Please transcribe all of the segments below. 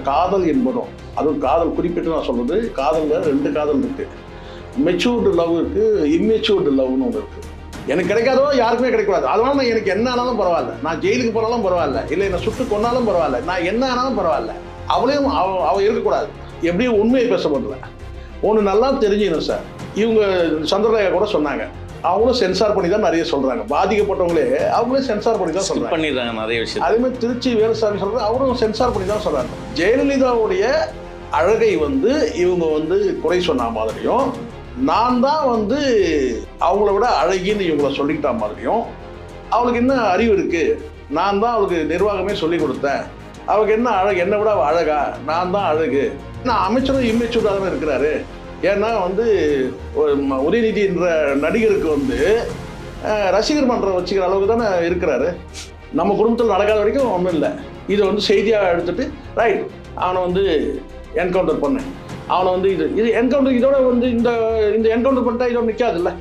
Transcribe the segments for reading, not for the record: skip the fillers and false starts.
காதல் என்பதும், அதுவும் காதல் குறிப்பிட்டு நான் சொல்றது, காதலில் 2 காதல் இருக்கு. மெச்சூர்டு லவ் இருக்கு, இம்மெச்சூர்டு லவ்னு ஒன்று இருக்கு. எனக்கு கிடைக்காதோ யாருக்குமே கிடைக்கூடாது. அதனால நான் எனக்கு என்ன ஆனாலும் பரவாயில்ல, நான் ஜெயிலுக்கு போனாலும் பரவாயில்ல, இல்லை என்னை சுட்டு கொன்னாலும் பரவாயில்ல, நான் என்ன ஆனாலும் பரவாயில்ல, அவளையும் அவ இருக்கக்கூடாது. எப்படியும் உண்மையை பேசப்படல. ஒன்று நல்லா தெரிஞ்சுக்கணும் சார். இவங்க சந்திரலேகா கூட சொன்னாங்க, அவங்களும் சென்சார் பண்ணி தான் நிறைய சொல்றாங்க. பாதிக்கப்பட்டவங்களே அவங்களே சென்சார் பண்ணி தான் சொல்றாங்க நிறைய விஷயம். அதே மாதிரி திருச்சி வேலுசாமி சொல்றாங்க, அவரும் சென்சார் பண்ணி தான் சொல்றாங்க. ஜெயலலிதாவுடைய அழகை இவங்க குறை சொன்ன மாதிரியும், நான் தான் அவங்கள விட அழகின்னு இவங்கள சொல்லிக்கிட்ட மாதிரியும், அவளுக்கு என்ன அறிவு இருக்கு, நான் தான் அவளுக்கு நிர்வாகமே சொல்லி கொடுத்தேன், அவளுக்கு என்ன அழகு, என்னை விட அவள் அழகா, நான் தான் அழகு. நான் அமைச்சரும் இம்மெச்சூர்டாக தானே இருக்கிறாரு. ஏன்னா உதயநிதி என்ற நடிகருக்கு ரசிகர் மன்றம் வச்சுக்கிற அளவுக்கு தானே இருக்கிறாரு. நம்ம குடும்பத்தில் நடக்காத வரைக்கும் ஒன்றும் இல்லை. இதை செய்தியாக எடுத்துட்டு ரைட் அவனை என்கவுண்டர் பண்ணேன், அவனை இது என்கவுண்டர், இதோட இந்த என்கவுண்டர் பண்ணிட்டா இதோட நிற்காதுல்ல.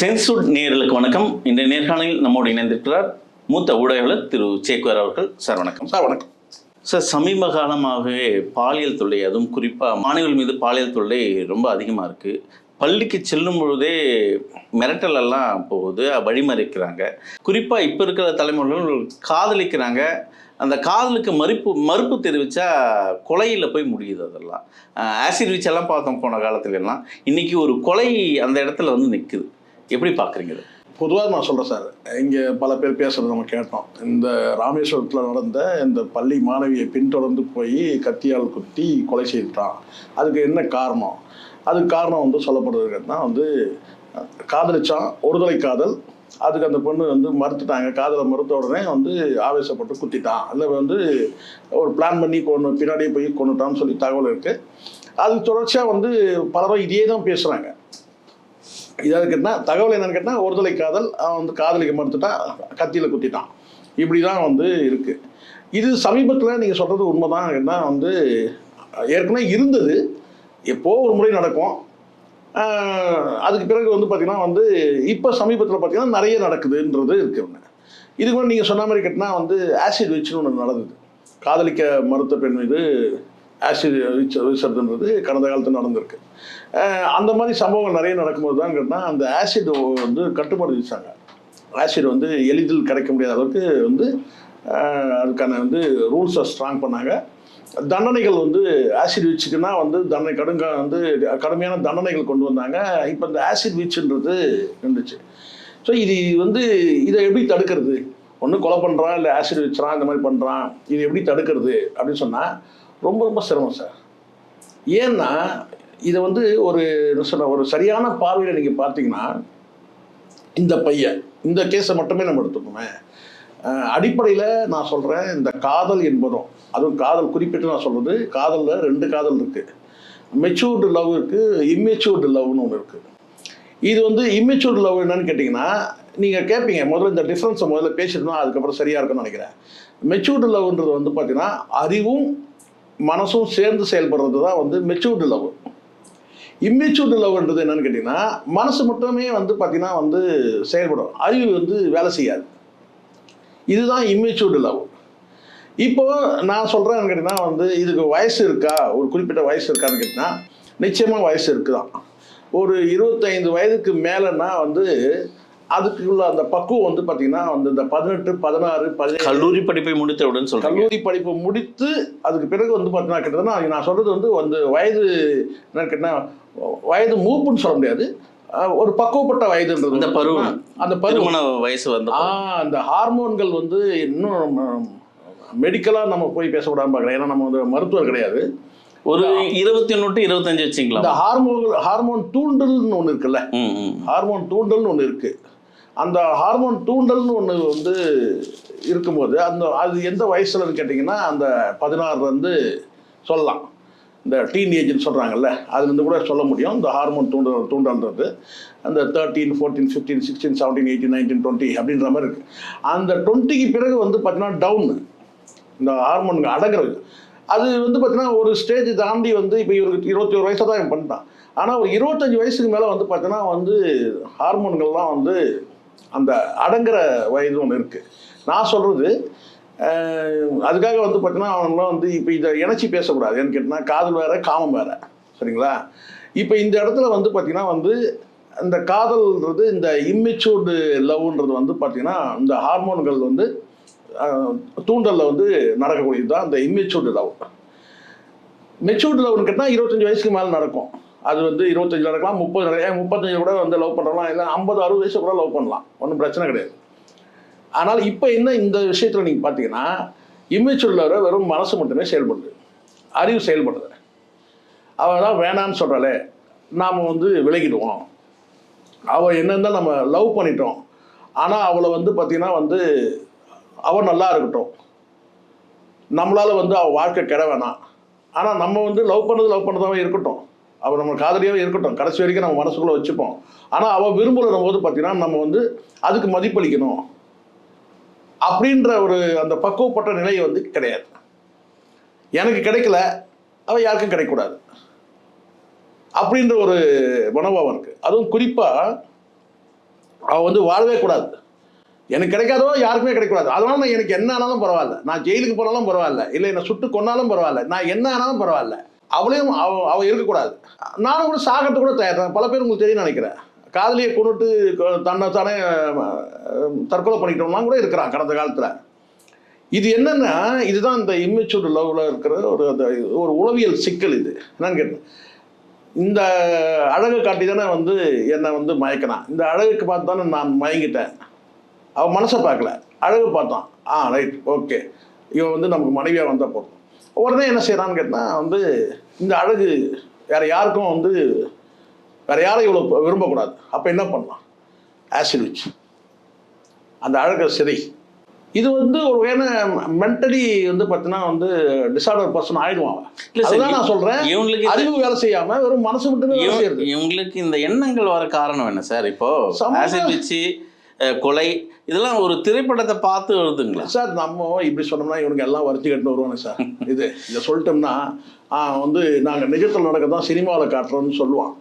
சென்சூட் நேயர்களுக்கு வணக்கம். இந்த நேர்காணலில் நம்மோடு இணைந்திருக்கிறார் மூத்த ஊடகவியலாளர் திரு சேக்குவார் அவர்கள். சார் வணக்கம். சார் வணக்கம். சார், சமீப காலமாகவே பாலியல் தொல்லை, அதுவும் குறிப்பாக மாணவிகள் மீது பாலியல் தொல்லை ரொம்ப அதிகமாக இருக்குது. பள்ளிக்கு செல்லும் பொழுதே மிரட்டல் எல்லாம் போகுது, வழிமறிக்கிறாங்க. குறிப்பாக இப்போ இருக்கிற தலைமுறைகள் காதலிக்கிறாங்க, அந்த காதலுக்கு மறுப்பு தெரிவித்தா கொலையில் போய் முடியுது. அதெல்லாம் ஆசிட் வீச்செல்லாம் பார்த்தோம் போன காலத்துலலாம். இன்றைக்கி ஒரு கொலை அந்த இடத்துல நிற்குது. எப்படி பார்க்குறீங்க? பொதுவாக நான் சொல்கிறேன் சார், இங்கே பல பேர் பேசுகிறது நம்ம கேட்டோம். இந்த ராமேஸ்வரத்தில் நடந்த இந்த பள்ளி மாணவியை பின்தொடர்ந்து போய் கத்தியால் குத்தி கொலை செய்துட்டான். அதுக்கு என்ன காரணம்? அதுக்கு காரணம் சொல்லப்படுறதுன்னா காதலிச்சான், ஒருதலை காதல். அதுக்கு அந்த பொண்ணு மறுத்துட்டாங்க. காதலை மறுத்த உடனே ஆவேசப்பட்டு குத்திட்டான். அதில் ஒரு பிளான் பண்ணி பின்னாடியே போய் கொண்டுட்டான்னு சொல்லி தகவல் இருக்குது. அது தொடர்ச்சியாக பலரும் இதே தான் பேசுகிறாங்க. இதாக கேட்டால் தகவல் என்னன்னு கேட்டால், ஒருதலை காதல், அவன் காதலிக்க மறுத்துட்டான், கத்தியில் குத்திட்டான். இப்படி தான் இருக்குது. இது சமீபத்தில் நீங்கள் சொல்கிறது உண்மை தான். கேட்டால் ஏற்கனவே இருந்தது, எப்போ ஒரு முறை நடக்கும். அதுக்கு பிறகு பார்த்திங்கன்னா இப்போ சமீபத்தில் பார்த்திங்கன்னா நிறைய நடக்குதுன்றது இருக்குது. இது கூட நீங்கள் சொன்ன மாதிரி கேட்டால் ஆசிட் வச்சுன்னு ஒன்று நடந்தது. காதலிக்க மறுத்த பெண் மீது ஆசிட் வீசுறதுன்றது கடந்த காலத்தில் நடந்திருக்கு. அந்த மாதிரி சம்பவங்கள் நிறைய நடக்கும்போது தான் கேட்டால் அந்த ஆசிட் கட்டுப்பாடு விதிச்சாங்க. ஆசிட் எளிதில் கிடைக்க முடியாத அளவுக்கு அதுக்கான ரூல்ஸை ஸ்ட்ராங் பண்ணாங்க. தண்டனைகள் ஆசிட் வீச்சுக்குன்னா தண்டனை கடுமையான தண்டனைகள் கொண்டு வந்தாங்க. இப்போ இந்த ஆசிட் வீச்சுன்றது இருந்துச்சு. ஸோ இதை எப்படி தடுக்கிறது? ஒன்று கொலை பண்ணுறான், இல்லை ஆசிட் வச்சுறான், இந்த மாதிரி பண்ணுறான், இது எப்படி தடுக்கிறது அப்படின்னு சொன்னால் ரொம்ப ரொம்ப சிரமம் சார். ஏன்னா இதை ஒரு சரியான பார்வையில் நீங்கள் பார்த்தீங்கன்னா, இந்த பையன் இந்த கேஸை மட்டுமே நம்ம எடுத்துக்கோமே. அடிப்படையில் நான் சொல்கிறேன், இந்த காதல் என்பதும், அதுவும் காதல் குறிப்பிட்டு நான் சொல்கிறது, காதலில் 2 காதல் இருக்குது. மெச்சூர்டு லவ் இருக்குது, இம்மெச்சூர்டு லவ்னு ஒன்று இருக்குது. இது இம்மெச்சூர்டு லவ் என்னன்னு கேட்டிங்கன்னா, நீங்கள் கேட்பீங்க, முதல்ல இந்த டிஃப்ரென்ஸை முதல்ல பேசிட்டோம்னா அதுக்கப்புறம் சரியாக இருக்குன்னு நினைக்கிறேன். மெச்சூர்டு லவ்ன்றது பார்த்தீங்கன்னா அறிவும் மனசும் சேர்ந்து செயல்படுறது தான் மெச்சூர்டு லவ். இம்மெச்சூர்டு லவ்ன்றது என்னன்னு கேட்டிங்கன்னா, மனசு மட்டுமே பார்த்தீங்கன்னா செயல்படும், அறிவு வேலை செய்யாது. இதுதான் இம்மெச்சூர்டு லவ். இப்போ நான் சொல்கிறேன்னு கேட்டிங்கன்னா இதுக்கு வயசு இருக்கா, ஒரு குறிப்பிட்ட வயசு இருக்கான்னு கேட்டிங்கன்னா நிச்சயமாக வயசு இருக்குதான். ஒரு 25 வயதுக்கு மேலேன்னா அதுக்குள்ள அந்த பக்குவம் பார்த்தீங்கன்னா இந்த 18, 16, 17 கல்லூரி படிப்பை முடித்தவுடன் சொல்கிறேன். கல்லூரி படிப்பை முடித்து அதுக்கு பிறகு பார்த்தீங்கன்னா கிட்டத்தட்ட நான் சொல்கிறது வயது என்னன்னு கேட்டால் வயது மூப்புன்னு சொல்ல முடியாது, ஒரு பக்குவப்பட்ட வயதுன்றது. அந்த பருவமான வயசு அந்த ஹார்மோன்கள் இன்னும் மெடிக்கலாக நம்ம போய் பேசக்கூடாதுன்னு பார்க்குறேன். ஏன்னா நம்ம மருத்துவர் கிடையாது. ஒரு 21 to 25 வச்சுங்களா. இந்த ஹார்மோன் தூண்டல்னு ஒன்று இருக்குல்ல, ஹார்மோன் தூண்டல்னு ஒன்று இருக்குது. அந்த ஹார்மோன் தூண்டல்னு ஒன்று இருக்கும்போது அது எந்த வயசுலன்னு கேட்டிங்கன்னா அந்த 16 சொல்லலாம். இந்த டீனேஜ்னு சொல்கிறாங்கல்ல, அதுலேருந்து கூட சொல்ல முடியும். இந்த ஹார்மோன் தூண்டல்ன்றது அந்த 13, 14, 15, 16, 17, 18, 19, 20 அப்படின்ற மாதிரி இருக்குது. அந்த 20க்கு பிறகு பார்த்தீங்கன்னா டவுன், இந்த ஹார்மோன் அடங்குறது. அது பார்த்தீங்கன்னா ஒரு ஸ்டேஜ் தாண்டி இப்போ இவருக்கு 21 வயசு தான் இவன் பண்ணிட்டான். ஆனால் ஒரு 25 வயசுக்கு மேலே பார்த்தீங்கன்னா ஹார்மோன்கள்லாம் அந்த அடங்குற வயது ஒன்று இருக்குது. நான் சொல்கிறது அதுக்காக வந்து பார்த்தீங்கன்னா அவங்களாம் வந்து இப்போ இதை இணைச்சி பேசக்கூடாது. ஏன்னு கேட்டிங்கன்னா காதல் வேறு காமம் வேறு, சரிங்களா? இப்போ இந்த இடத்துல வந்து பார்த்தீங்கன்னா வந்து இந்த காதல்ன்றது இந்த இம்மெச்சூர்டு லவ்ன்றது வந்து பார்த்தீங்கன்னா இந்த ஹார்மோன்கள் வந்து தூண்டலில் வந்து நடக்கக்கூடியது தான் இந்த இம்மெச்சூர்டு லவ். மெச்சூர்டு லவ்னு கேட்டால் 25 வயசுக்கு மேலே நடக்கும். அது வந்து 25 நடக்கலாம், 30 நடக்கலாம், 35 கூட வந்து லவ் பண்ணுறலாம், இல்லை 50-60 வயசு கூட லவ் பண்ணலாம், ஒன்றும் பிரச்சனை கிடையாது. ஆனால் இப்போ என்ன இந்த விஷயத்தில் நீங்கள் பார்த்தீங்கன்னா இம்மெச்சூர்டு லவ் வெறும் மனசு மட்டுமே செயல்படுது, அறிவு செயல்படுது. அவள் தான் வேணான்னு சொல்கிறாளே, நாம் வந்து விலகிடுவோம். அவள் என்னென்னா நம்ம லவ் பண்ணிட்டோம், ஆனால் அவளை வந்து பார்த்திங்கன்னா வந்து அவள் நல்லா இருக்கட்டும், நம்மளால் வந்து அவள் வாழ்க்கை கெட வேணாம். ஆனால் நம்ம வந்து லவ் பண்ணதாகவே இருக்கட்டும், அவள் நம்ம காதலியாகவே இருக்கட்டும், கடைசி வரைக்கும் நம்ம மனசுக்குள்ளே வச்சுப்போம். ஆனால் அவள் விரும்புகிற போது பார்த்திங்கன்னா நம்ம வந்து அதுக்கு மதிப்பளிக்கணும் அப்படின்ற ஒரு அந்த பக்குவப்பட்ட நிலை வந்து கிடையாது. எனக்கு கிடைக்கல, அவள் யாருக்கும் கிடைக்கக்கூடாது அப்படின்ற ஒரு மனோபாவம் இருக்குது. அதுவும் குறிப்பாக அவள் வந்து வாழவே கூடாது, எனக்கு கிடைக்காதோ யாருக்குமே கிடைக்கூடாது, அதனால நான் எனக்கு என்ன ஆனாலும் பரவாயில்ல, நான் ஜெயிலுக்கு போனாலும் பரவாயில்ல, இல்லை என்னை சுட்டு கொன்னாலும் பரவாயில்ல, நான் என்ன ஆனாலும் பரவாயில்ல, அவளையும் அவள் இருக்கக்கூடாது. நானும் கூட சாகத்து கூட தயார் தான். பல பேர் உங்களுக்கு தெரியும் நினைக்கிறேன், காதலியை கொண்டுட்டு தன்னைத்தானே தற்கொலை பண்ணிக்கிட்டோம்லாம் கூட இருக்கிறான் கடந்த காலத்தில். இது என்னன்னா இதுதான் இந்த இம்மெச்சூர்டு லவ்ல இருக்கிற ஒரு உளவியல் சிக்கல். இது என்னன்னு கேட்டேன், இந்த அழகை காட்டி தானே வந்து என்னை வந்து மயக்கினான், இந்த அழகுக்கு பார்த்து தானே நான் மயங்கிட்டேன். அவன் மனசை பார்க்கல, அழகு பார்த்தான், ரைட் ஓகே இவன் வந்து நமக்கு மனைவியாக வந்தால் போதும். உடனே என்ன செய்யறான்னு கேட்டால் வந்து இந்த அழகு வேற யாருக்கும் வந்து வேற யாரும் இவ்வளோ விரும்பக்கூடாது. அப்போ என்ன பண்ணலாம், ஆசிட் வச்சு அந்த அழகை சிதை. இது வந்து ஒரு வேண மென்டலி வந்து பார்த்தீங்கன்னா வந்து டிசார்டர் பர்சன் ஆயிடுவாங்க. அதுதான் நான் சொல்றேன், இவங்களுக்கு அறிவு வேலை செய்யாம வெறும் மனசு மட்டுமே வேலை செய்யுது. இவங்களுக்கு இந்த எண்ணங்கள் வர காரணம் என்ன சார்? இப்போ ஆசிட் வச்சு கொலை இதெல்லாம் ஒரு திரைப்படத்தை பார்த்து வருதுங்களா சார்? நம்ம இப்படி சொன்னோம்னா இவனுக்கு எல்லாம் வரிச்சு கட்டு வருவாங்க சார். இதை சொல்லிட்டோம்னா வந்து நாங்கள் நிஜத்தில் நடக்கத்தான் சினிமாவில் காட்டுறோம்னு சொல்லுவான்.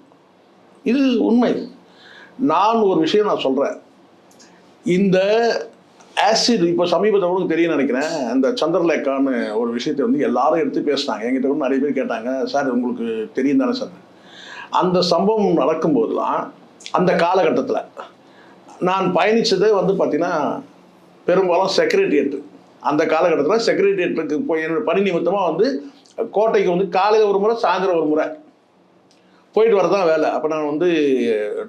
இது உண்மை. நான் ஒரு விஷயம் நான் சொல்கிறேன், இந்த ஆசிட் இப்போ சமீபத்தில் உங்களுக்கு தெரியும் நினைக்கிறேன், அந்த சந்திரலேகான்னு ஒரு விஷயத்தை வந்து எல்லாரும் எடுத்து பேசினாங்க. என்கிட்ட கூட நிறைய பேர் கேட்டாங்க, சார் உங்களுக்கு தெரியும் தானே சார்? அந்த சம்பவம் நடக்கும்போதெல்லாம் அந்த காலகட்டத்தில் நான் பயணித்ததே வந்து பார்த்தீங்கன்னா பெரும்பாலும் செக்ரட்டரியேட். அந்த காலகட்டத்தில் செக்ரட்டரியேட்டுக்கு போய் என்னோட பணி நிமித்தமாக வந்து கோட்டைக்கு வந்து காலையில் ஒரு முறை சாயந்தரம் ஒரு முறை போயிட்டு வரதான் வேலை. அப்போ நான் வந்து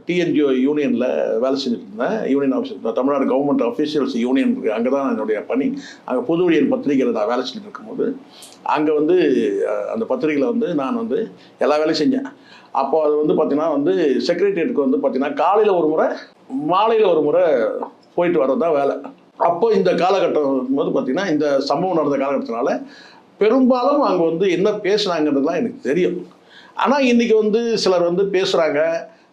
டிஎன்ஜிஓ யூனியனில் வேலை செஞ்சுட்டு இருந்தேன். Union office, Tamil Nadu government officials union இருக்குது, அங்கே தான் என்னுடைய பணி. அங்கே புதுவழியன் பத்திரிகையில் நான் வேலை செஞ்சுட்டு இருக்கும்போது அங்கே வந்து அந்த பத்திரிகையில் வந்து நான் வந்து எல்லா வேலையும் செஞ்சேன். அப்போ அது வந்து பார்த்திங்கன்னா வந்து செக்ரட்டரியேட்டுக்கு வந்து பார்த்திங்கன்னா காலையில் ஒரு முறை மாலையில் ஒரு முறை போயிட்டு வர்றது தான் வேலை. அப்போ இந்த காலகட்டம் போது பார்த்திங்கன்னா இந்த சம்பவம் நடந்த காலகட்டத்தினால பெரும்பாலும் அங்கே வந்து என்ன பேசுனாங்கிறதுலாம் எனக்கு தெரியும். ஆனால் இன்றைக்கி வந்து சிலர் வந்து பேசுகிறாங்க,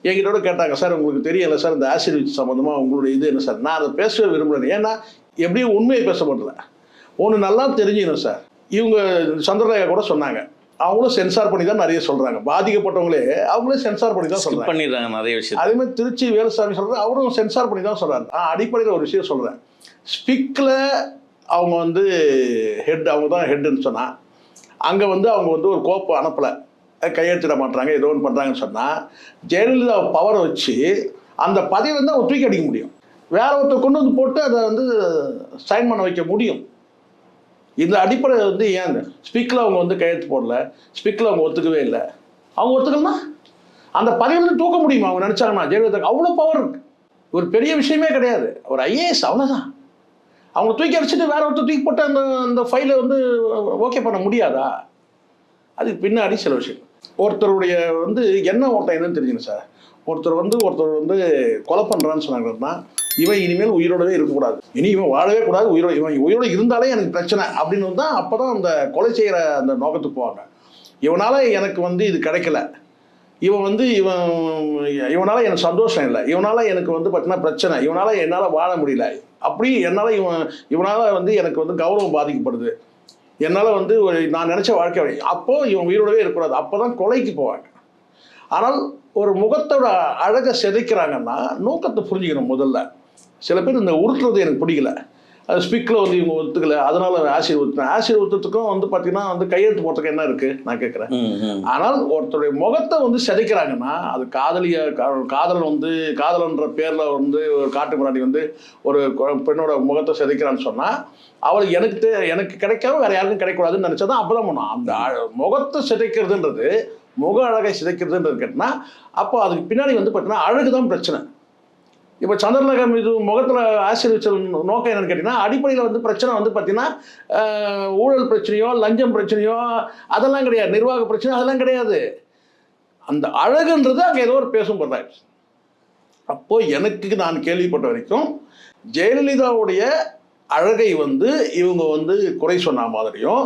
என்கிட்ட கேட்டாங்க, சார் உங்களுக்கு தெரியல சார் இந்த ஆசிட் வச்சு சம்மந்தமாக உங்களுடைய இது என்ன சார்? நான் அதை பேசவே விரும்புகிறேன். ஏன்னா எப்படியும் உண்மையை பேசப்படல, ஒன்று நல்லா தெரிஞ்சுக்கணும் சார். இவங்க சந்திரலேகா கூட சொன்னாங்க, அவங்களும் சென்சார் பண்ணி தான் நிறைய சொல்கிறாங்க. பாதிக்கப்பட்டவங்களே அவங்களே சென்சார் பண்ணி தான் சொல்கிறாங்க நிறைய விஷயம். அதேமாதிரி திருச்சி வேலுசாமி சொல்கிறாங்க, அவரும் சென்சார் பண்ணி தான் சொல்கிறாரு. அடிப்படையில் ஒரு விஷயம் சொல்கிறேன், ஸ்பிக்கில் அவங்க வந்து ஹெட், அவங்க தான் ஹெட்டுன்னு சொன்னால் அங்கே வந்து அவங்க வந்து ஒரு கோப்பை அனுப்பலை, கையெழுத்திட மாட்டாங்க, ஏதோ ஒன்று பண்ணுறாங்கன்னு சொன்னால் ஜெயலலிதா பவரை வச்சு அந்த பதவி வந்து அவங்க தூக்கி அடிக்க முடியும், வேற ஒருத்தர் கொண்டு வந்து போட்டு அதை வந்து சைன் பண்ண வைக்க முடியும். இந்த அடிப்படை வந்து ஏன் ஸ்பீக்கில் அவங்க வந்து கையெழுத்து போடல, ஸ்பீக்கில் அவங்க ஒத்துக்கவே இல்லை. அவங்க ஒத்துக்கலன்னா அந்த பதவி வந்து தூக்க முடியுமா? அவங்க நினச்சாங்கன்னா ஜெயலலிதாக்கு அவ்வளோ பவர் இருக்கு, ஒரு பெரிய விஷயமே கிடையாது, ஒரு ஐஏஎஸ் அவ்வளோதான். அவங்க தூக்கி அடிச்சுட்டு வேற ஒருத்தர் தூக்கி போட்டு அந்த ஃபைலை வந்து ஓகே பண்ண முடியாதா? அதுக்கு பின்னாடி சில விஷயம். ஒருத்தருடைய வந்து என்ன ஓட்டம் என்னன்னு தெரிஞ்சுங்க சார். ஒருத்தர் வந்து கொலை பண்ணுறான்னு சொன்னாங்கன்னா இவன் இனிமேல் உயிரோடவே இருக்கக்கூடாது, இனி இவன் வாழவே கூடாது, இவன் உயிரோடு இருந்தாலே எனக்கு பிரச்சனை அப்படின்னு தான் அப்போ தான் அந்த கொலை செய்கிற அந்த நோக்கத்துக்கு போவாங்க. இவனால் எனக்கு வந்து இது கிடைக்கல, இவனால் எனக்கு சந்தோஷம் இல்லை, இவனால் எனக்கு வந்து பார்த்தீங்கன்னா பிரச்சனை, இவனால் என்னால் வாழ முடியல, அப்படி என்னால் இவனால் வந்து எனக்கு வந்து கௌரவம் பாதிக்கப்படுது, என்னால் வந்து நான் நினச்ச வாழ்க்கை, அப்போது இவன் உயிரோடவே இருக்கக்கூடாது, அப்போ தான் கொலைக்கு போவாங்க. ஆனால் ஒரு முகத்தோட அழகை சிதைக்கிறாங்கன்னா நோக்கத்தை புரிஞ்சுக்கணும். முதல்ல சில பேர் இந்த உருட்டுறது எனக்கு பிடிக்கல. அது ஸ்பிக்கில் வந்து இவங்க ஒத்துக்கல, அதனால ஆசிட் ஊற்றினேன். ஆசிட் ஊற்றுறதுக்கும் வந்து பார்த்தீங்கன்னா வந்து கையெழுத்து போகிறதுக்கு என்ன இருக்குது நான் கேட்குறேன். ஆனால் ஒருத்தருடைய முகத்தை வந்து சிதைக்கிறாங்கன்னா அது காதல் வந்து காதலன்ற பேரில் வந்து ஒரு காட்டு முன்னாடி வந்து ஒரு பெண்ணோட முகத்தை சிதைக்கிறான்னு சொன்னால் அவளுக்கு எனக்கு கிடைக்காம வேற யாருக்கும் கிடைக்கூடாதுன்னு நினச்சா தான் அப்போ தான் பண்ணும். அந்த முகத்தை சிதைக்கிறதுன்றது, முக அழகை சிதைக்கிறதுன்றது கேட்டால் அப்போ அதுக்கு பின்னாடி வந்து பார்த்தீங்கன்னா அழகு தான் பிரச்சனை. இப்போ சந்திரலேகா இது முகத்தில் ஆசிட் வச்ச நோக்கம் என்னன்னு கேட்டிங்கன்னா அடிப்படையில் வந்து பிரச்சனை வந்து பார்த்தீங்கன்னா ஊழல் பிரச்சனையோ லஞ்சம் பிரச்சனையோ அதெல்லாம் கிடையாது, நிர்வாக பிரச்சனை அதெல்லாம் கிடையாது. அந்த அழகுன்றது அங்கே ஏதோ ஒரு பேசும் பொருளாய். அப்போ எனக்கு நான் கேள்விப்பட்ட வரைக்கும் ஜெயலலிதாவுடைய அழகை வந்து இவங்க வந்து குறை சொன்ன மாதிரியும்,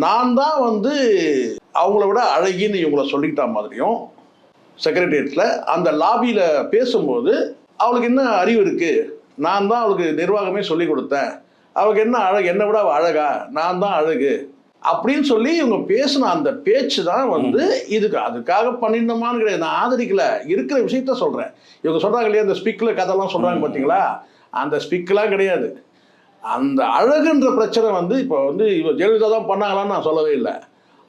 நான் தான் வந்து அவங்கள விட அழகின்னு இவங்கள சொல்லிக்கிட்ட மாதிரியும் செக்ரட்டரியேட்டில் அந்த லாபியில் பேசும்போது அவளுக்கு என்ன அறிவு இருக்குது, நான் தான் அவளுக்கு நிர்வாகமே சொல்லி கொடுத்தேன், அவளுக்கு என்ன அழகு, என்னை விட அவள் அழகா, நான் தான் அழகு அப்படின்னு சொல்லி இவங்க பேசின அந்த பேச்சு தான் வந்து இதுக்கு அதுக்காக பண்ணிருந்தோமான்னு கிடையாது. நான் ஆதரிக்கல, இருக்கிற விஷயத்த சொல்கிறேன். இவங்க சொல்கிறாங்க இல்லையா அந்த ஸ்பிக்கில் கதைலாம் சொல்கிறாங்க பார்த்தீங்களா, அந்த ஸ்பிக்கெலாம் கிடையாது. அந்த அழகுன்ற பிரச்சனை வந்து இப்போ வந்து இவ ஜெயலலிதா தான் பண்ணாங்களான்னு நான் சொல்லவே இல்லை.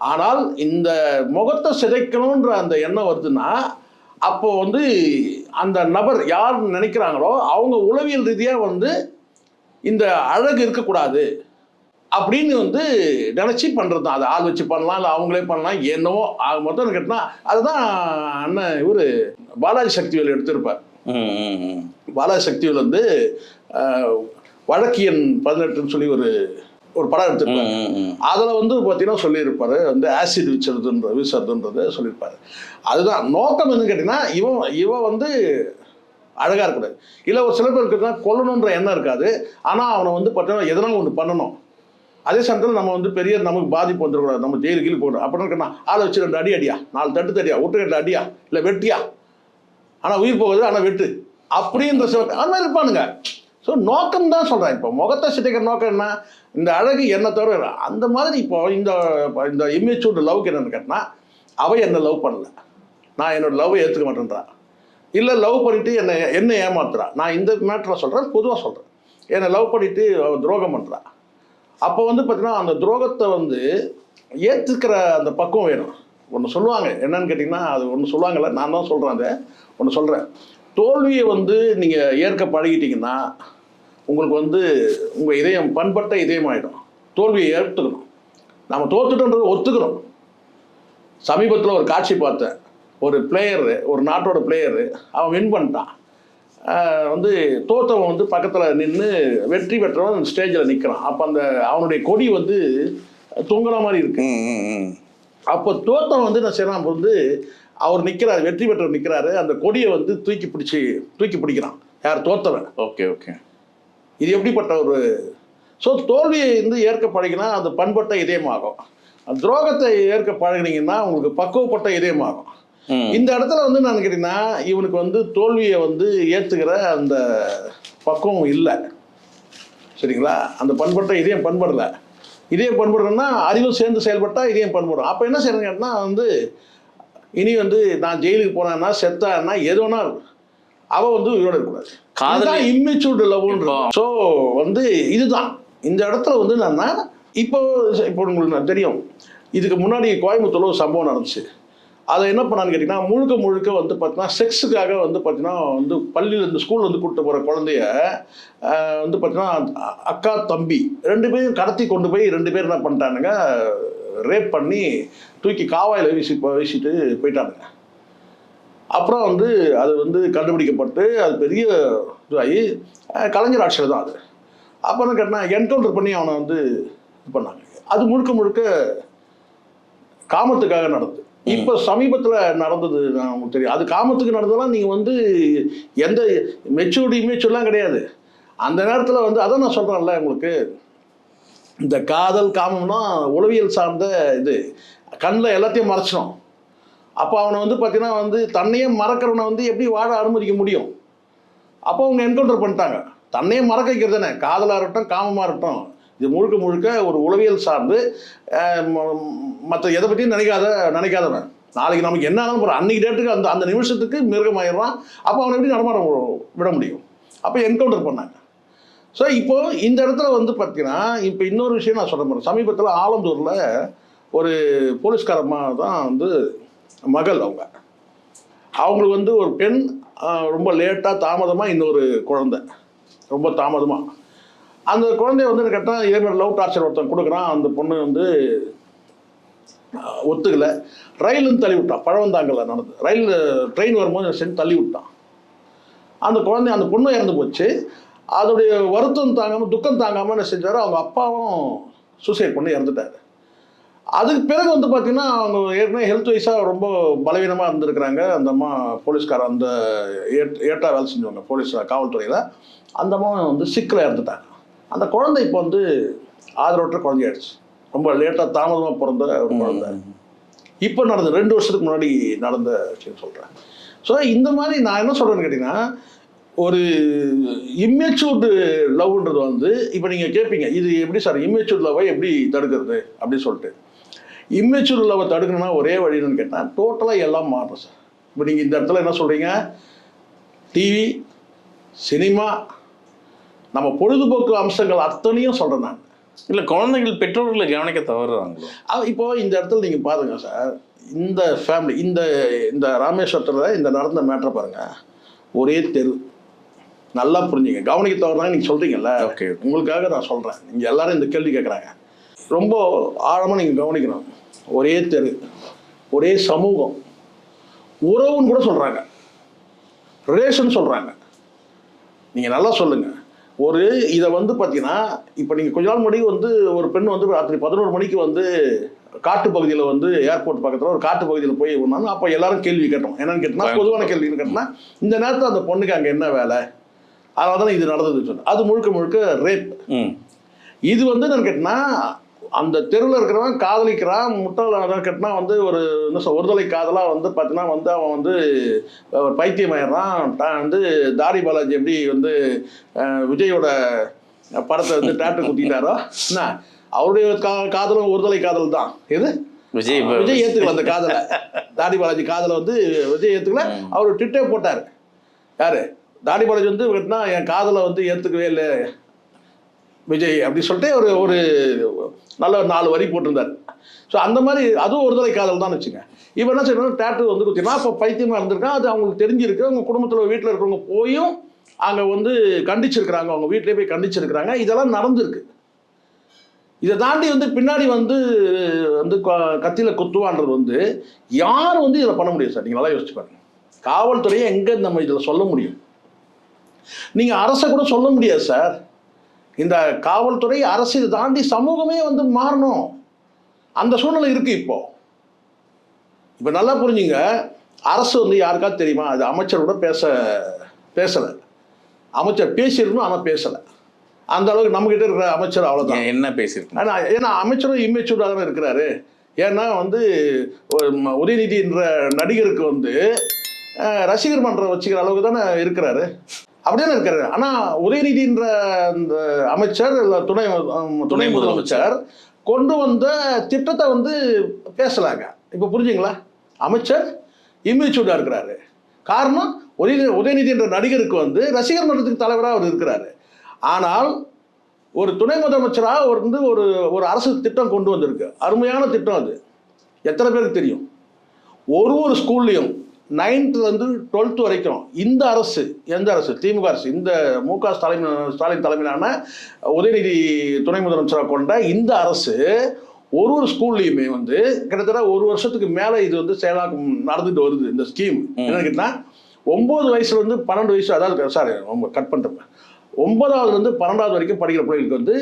ஆனால் இந்த முகத்தை சிதைக்கணுன்ற அந்த எண்ணம் வருதுன்னா அப்போ வந்து அந்த நபர் யார் நினைக்கிறாங்களோ அவங்க உளவியல் ரீதியாக வந்து இந்த அழகு இருக்கக்கூடாது அப்படின்னு வந்து நினச்சி பண்ணுறது தான். அதை ஆள் வச்சு பண்ணலாம், இல்லை அவங்களே பண்ணலாம், என்னவோ மொத்தம் கேட்டால் அதுதான் அண்ணன் இவர் பாலாஜி சக்திவேல் எடுத்திருப்பார். பாலாஜி சக்திவேல் வந்து வழக்கியன் 18ன்னு சொல்லி ஒரு படம் எடுத்திருப்பாரு. அதில் வந்து பார்த்தீங்கன்னா சொல்லியிருப்பாரு வந்து ஆசிட் வீசுறதுன்றதை சொல்லியிருப்பாரு. அதுதான் நோக்கம் என்னன்னு கேட்டிங்கன்னா இவன் வந்து அழகாக இருக்கக்கூடாது. இல்லை ஒரு சில பேர் இருக்குன்னா கொல்லணுன்ற எண்ணம் இருக்காது, ஆனால் அவனை வந்து பார்த்தீங்கன்னா எதனாலும் ஒன்று பண்ணணும். அதே சமயத்தில் நம்ம வந்து பெரிய நமக்கு பாதிப்பு வந்துடக்கூடாது, நம்ம ஜெயிலுக்கு போகணும் அப்படின்னு இருக்கா ஆளை வச்சு 2 அடியா 4 தட்டு தடியா ஒட்டு அடியா இல்லை வெட்டியா, ஆனால் உயிர் போகுது ஆனால் வெட்டு அப்படின்ற சில அது மாதிரி இருப்பானுங்க. ஸோ நோக்கம் தான் சொல்கிறேன். இப்போ முகத்தை சிதைக்கிற நோக்கம் என்ன, இந்த அழகு என்ன தவிர அந்த மாதிரி. இப்போ இந்த இமேச்சூர்டு லவ்க்கு என்னென்னு கேட்டால் அவள் என்னை லவ் பண்ணல, நான் என்னோடய லவ்வை ஏற்றுக்க மாட்டேன்றா, இல்லை லவ் பண்ணிவிட்டு என்னை ஏமாத்துறா. நான் இந்த மேட்டரை சொல்கிறேன், பொதுவாக சொல்கிறேன். என்னை லவ் பண்ணிவிட்டு அவள் துரோகம் பண்ணுறா. அப்போ வந்து பார்த்தீங்கன்னா அந்த துரோகத்தை வந்து ஏற்றுக்கிற அந்த பக்குவம் வேணும். ஒன்று சொல்லுவாங்க என்னன்னு கேட்டிங்கன்னா, அது ஒன்று சொல்லுவாங்கள்ல, நான் தான் சொல்கிறேன். அதை ஒன்று சொல்கிறேன், தோல்வியை வந்து நீங்கள் ஏற்க பழகிட்டீங்கன்னா உங்களுக்கு வந்து உங்கள் இதயம் பண்பட்ட இதயம் ஆகிடும். தோல்வியை ஏற்றுக்கணும், நம்ம தோத்துட்டோன்றதை ஒத்துக்கணும். சமீபத்தில் ஒரு காட்சி பார்த்தேன், ஒரு பிளேயரு, ஒரு நாட்டோட பிளேயரு, அவன் வின் பண்ணிட்டான். வந்து தோத்தவன் வந்து பக்கத்தில் நின்று வெற்றி பெற்றவன் ஸ்டேஜில் நிற்கிறான். அப்போ அந்த அவனுடைய கொடி வந்து தொங்குற மாதிரி இருக்கு. அப்போ தோத்தவன் வந்து என்ன செய்யறான், அப்போ வந்து அவர் நிற்கிறாரு, வெற்றி பெற்றவர் நிற்கிறாரு, அந்த கொடியை வந்து தூக்கி பிடிக்கிறான். யார், தோத்தவன். ஓகே ஓகே, இது எப்படிப்பட்ட ஒரு ஸோ தோல்வியை வந்து ஏற்க பழகினா அது பண்பட்ட இதயமாகும். துரோகத்தை ஏற்க பழகினீங்கன்னா உங்களுக்கு பக்குவப்பட்ட இதயமாகும். இந்த இடத்துல வந்து நான் கேட்டீங்கன்னா இவனுக்கு வந்து தோல்வியை வந்து ஏற்றுக்கிற அந்த பக்குவம் இல்லை, சரிங்களா? அந்த பண்பட்ட இதயம் பண்படலை. இதயம் பண்படணும்னா அறிவும் சேர்ந்து செயல்பட்டால் இதயம் பண்படும். அப்போ என்ன செய்யணும்னு கேட்டால் வந்து இனி வந்து நான் ஜெயிலுக்கு போனேன்னா செத்தான்னா எதுனா அவள் வந்து உயிரோட இருக்கக்கூடாது. காதல் இம்மெச்சூர்டு லவ்ன்ற. ஸோ வந்து இதுதான் இந்த இடத்துல வந்து என்னன்னா இப்போ உங்களுக்கு தெரியும், இதுக்கு முன்னாடி கோயம்புத்தூர்ல ஒரு சம்பவம் நடந்துச்சு. அதை என்ன பண்ணான்னு கேட்டிங்கன்னா முழுக்க வந்து பார்த்தீங்கன்னா செக்ஸுக்காக வந்து பார்த்தீங்கன்னா வந்து பள்ளியில் இந்த ஸ்கூலில் வந்து கூப்பிட்டு போகிற குழந்தைய வந்து பார்த்தீங்கன்னா அக்கா தம்பி 2 பேரும் கடத்தி கொண்டு போய் 2 பேர் என்ன பண்ணிட்டானுங்க, ரேப் பண்ணி தூக்கி காவாயில் வீசிட்டு போயிட்டானுங்க. அப்புறம் வந்து அது வந்து கண்டுபிடிக்கப்பட்டு அது பெரிய இதுவாகி கலைஞர் ஆட்சியில் தான் அது. அப்போ என்ன கேட்டால் என்கவுண்டர் பண்ணி அவனை வந்து இது பண்ணாங்க. அது முழுக்க காமத்துக்காக நடந்தது. இப்போ சமீபத்தில் நடந்தது உங்களுக்கு தெரியும், அது காமத்துக்கு நடந்ததெல்லாம் நீங்கள் வந்து எந்த இமேச்சூர்லாம் கிடையாது. அந்த நேரத்தில் வந்து அதான் நான் சொல்கிறேன்ல உங்களுக்கு, இந்த காதல் காமம்னா உளவியல் சார்ந்த இது, கண்ணில் எல்லாத்தையும் மறைச்சிடும். அப்போ அவனை வந்து பார்த்தீங்கன்னா வந்து தன்னையே மறக்கிறவனை வந்து எப்படி வாழ அனுமதிக்க முடியும்? அப்போ அவங்க என்கவுண்டர் பண்ணிட்டாங்க. தன்னையே மறக்க வைக்கிறது தானே, காதலாக இருக்கட்டும் காமமாக இருக்கட்டும், இது முழுக்க ஒரு உளவியல் சார்ந்து மற்ற எதை பற்றியும் நினைக்காதவன். நாளைக்கு நமக்கு என்ன ஆனாலும் போகிறோம், அன்றைக்கி டேட்டுக்கு அந்த நிமிஷத்துக்கு மிருகமாயிடுறான். அப்போ அவனை எப்படி நடமாட விட முடியும்? அப்போ என்கவுண்டர் பண்ணாங்க. ஸோ இப்போது இந்த இடத்துல வந்து பார்த்தீங்கன்னா இப்போ இன்னொரு விஷயம் நான் சொல்ல போகிறேன். சமீபத்தில் ஆலந்தூரில் ஒரு போலீஸ்காரம்மா தான் வந்து மகள் அவங்களுக்கு வந்து ஒரு பெண் ரொம்ப லேட்டாக தாமதமாக இன்னொரு குழந்தை ரொம்ப தாமதமாக அந்த குழந்தைய வந்து கேட்டால் இதேமாதிரி லவ் டார்ச்சர் ஒருத்தன் கொடுக்குறான். அந்த பொண்ணு வந்து ஒத்துக்கலை. ரயிலுன்னு தள்ளி விட்டான். பழவந்தாங்கல்ல நடந்து ரயில் ட்ரெயின் வரும்போது சென்று தள்ளி விட்டான். அந்த குழந்தை அந்த பொண்ணு இறந்து போச்சு. அதோடைய வருத்தம் தாங்காமல் துக்கம் தாங்காமல் என்ன செஞ்சார், அவங்க அப்பாவும் சூசைட் பண்ணி இறந்துட்டார். அதுக்கு பிறகு வந்து பார்த்தீங்கன்னா அவங்க ஏற்கனவே ஹெல்த் வைஸாக ரொம்ப பலவீனமாக இருந்திருக்கிறாங்க. அந்த அம்மா போலீஸ்கார அந்த ஏட்டா வேலை செஞ்சவங்க போலீஸ் காவல்துறையில் அந்த அம்மா வந்து சிக்கில் இறந்துட்டாங்க. அந்த குழந்தை இப்போ வந்து ஆதரவற்ற குழந்தையாயிடுச்சு. ரொம்ப லேட்டாக தாமதமாக பிறந்த ஒரு குழந்தை. இப்போ நடந்த 2 வருஷத்துக்கு முன்னாடி நடந்த விஷயம் சொல்கிறேன். ஸோ இந்த மாதிரி நான் என்ன சொல்கிறேன்னு கேட்டிங்கன்னா ஒரு இம்மெச்சூர்டு லவ்ன்றது வந்து இப்போ நீங்கள் கேட்பீங்க இது எப்படி சார் இம்மெச்சூர்ட் லவ்வை எப்படி தடுக்கிறது அப்படின்னு சொல்லிட்டு. இம்மெச்சூர் லவ்வை தடுக்கணும்னா ஒரே வழின்னு கேட்டால் டோட்டலாக எல்லாம் மாறும் சார். இப்போ நீங்கள் இந்த இடத்துல என்ன சொல்கிறீங்க, டிவி சினிமா நம்ம பொழுதுபோக்கு அம்சங்கள் அத்தனையும் சொல்கிறேன் நான். இல்லை குழந்தைகள் பெற்றோர்களை கவனிக்க தவறுறாங்களோ. இப்போது இந்த இடத்துல நீங்கள் பாருங்க சார், இந்த ஃபேமிலி இந்த ராமேஸ்வரத்தில் இந்த நடந்த மேட்டரை பாருங்கள். ஒரே தெரு, நல்லா புரிஞ்சுங்க. கவனிக்க தவறுறாங்க நீங்கள் சொல்கிறீங்கல்ல, ஓகே உங்களுக்காக நான் சொல்கிறேன். நீங்கள் எல்லாரும் இந்த கேள்வி கேட்குறாங்க, ரொம்ப ஆழமாக நீங்கள் கவனிக்கணும். ஒரே தெரு, ஒரே சமூகம், உறவுன்னு கூட சொல்கிறாங்க, ரிலேஷன் சொல்கிறாங்க. நீங்கள் நல்லா சொல்லுங்கள். ஒரு இதை வந்து பார்த்தீங்கன்னா இப்போ நீங்கள் கொஞ்ச நாள் முன்னாடி வந்து ஒரு பெண் வந்து ராத்திரி 11 மணிக்கு வந்து காட்டு பகுதியில் வந்து ஏர்போர்ட் பக்கத்தில் ஒரு காட்டு பகுதியில் போய் ஒன்றாங்க. அப்போ எல்லாரும் கேள்வி கேட்டோம். என்னன்னு கேட்டால் பொதுவான கேள்வின்னு கேட்டால் இந்த நேரத்தில் அந்த பொண்ணுக்கு அங்கே என்ன வேலை, அதனால தானே இது நடந்ததுன்னு சொன்னேன். அது முழுக்க ரேப். இது வந்து என்னன்னு கேட்டினா அந்த தெருவில் இருக்கிறவன் காதலிக்கிறான். முட்டாள் கேட்டினா வந்து ஒரு ஒருதலை காதலாக வந்து பார்த்தீங்கன்னா வந்து அவன் வந்து ஒரு பைத்தியமாயிடுறான். வந்து தாடி பாலாஜி எப்படி வந்து விஜயோட படத்தை வந்து டேட்டு குத்திட்டாரோ என்ன, அவருடைய காதலும் ஒருதலை காதல் தான். எது விஜய் ஏற்றுக்கல அந்த காதலை, தாடி பாலாஜி காதலை வந்து விஜய் ஏற்றுக்கல. அவர் ட்விட்டே போட்டார். யார் தாடி பாலாஜி வந்து கேட்டினா என் காதலை வந்து ஏற்றுக்கவே இல்லை விஜய் அப்படி சொல்லிட்டு ஒரு நல்ல 4 வரி போட்டிருந்தார். ஸோ அந்த மாதிரி அதுவும் ஒருதலை காதல் தான் வச்சுங்க. இப்போ என்ன செய்யணும், டேட்டு வந்து குத்தினா இப்போ பைத்தியமாக இருந்திருக்கான். அது அவங்களுக்கு தெரிஞ்சிருக்கு. அவங்க குடும்பத்தில் வீட்டில் இருக்கிறவங்க போயும் அங்கே வந்து கண்டிச்சிருக்கிறாங்க. அவங்க வீட்டிலே போய் கண்டிச்சிருக்கிறாங்க. இதெல்லாம் நடந்திருக்கு. இதை தாண்டி வந்து பின்னாடி வந்து கத்தியில் குத்துவான்றது வந்து யார் வந்து இதில் பண்ண முடியும் சார்? நீங்கள் நல்லா யோசிச்சு பாருங்க. காவல்துறையை எங்கே நம்ம இதில் சொல்ல முடியும்? நீங்கள் அரசை கூட சொல்ல முடியாது சார். இந்த காவல்துறை அரசு தாண்டி சமூகமே வந்து மாறணும். அந்த சூழ்நிலை இருக்கு. இப்போ நல்லா புரிஞ்சுங்க. அரசு வந்து யாருக்காவது தெரியுமா, அது அமைச்சரோட பேசலை. அமைச்சர் பேசியிருக்கணும், ஆனால் பேசலை. அந்த அளவுக்கு நம்மகிட்ட இருக்கிற அமைச்சர் அவ்வளோதான். என்ன பேசியிருக்கேன் ஏன்னா அமைச்சரும் இம்மெச்சூர்டாக தானே இருக்கிறாரு. ஏன்னா வந்து உதயநிதி என்ற நடிகருக்கு வந்து ரசிகர் மன்றம் வச்சுக்கிற அளவுக்கு தானே இருக்கிறாரு. அப்படியே இருக்காரு. ஆனால் உதயநிதின்ற அந்த அமைச்சர் இல்லை துணை முதலமைச்சர் கொண்டு வந்த திட்டத்தை வந்து பேசலாங்க. இப்போ புரிஞ்சுங்களா? அமைச்சர் இம்மெச்சூர்டாக இருக்கிறாரு. காரணம் உதயநிதி என்ற நடிகருக்கு வந்து ரசிகர் மன்றத்துக்கு தலைவராக அவர் இருக்கிறாரு. ஆனால் ஒரு துணை முதலமைச்சராக வந்து ஒரு அரசு திட்டம் கொண்டு வந்திருக்கு. அருமையான திட்டம். அது எத்தனை பேருக்கு தெரியும்? ஒரு ஸ்கூல்லையும் 9th to 12th வரைக்கும் இந்த அரசு, எந்த அரசு, திமுக அரசு, இந்த மு.க. ஸ்டாலின் தலைமையிலான உதயநிதி துணை முதலமைச்சராக கொண்ட இந்த அரசு ஒரு ஸ்கூல்லையுமே வந்து கிட்டத்தட்ட 1 வருஷத்துக்கு மேலே இது வந்து செயலாக்கம் நடந்துட்டு வருது. இந்த ஸ்கீம் என்னன்னு கேட்டால் 9 வயசுலேருந்து 12 வயசு, அதாவது சாரி கட் பண்ணிட்டேன், 9வது 12வது வரைக்கும் படிக்கிற பிள்ளைகளுக்கு வந்து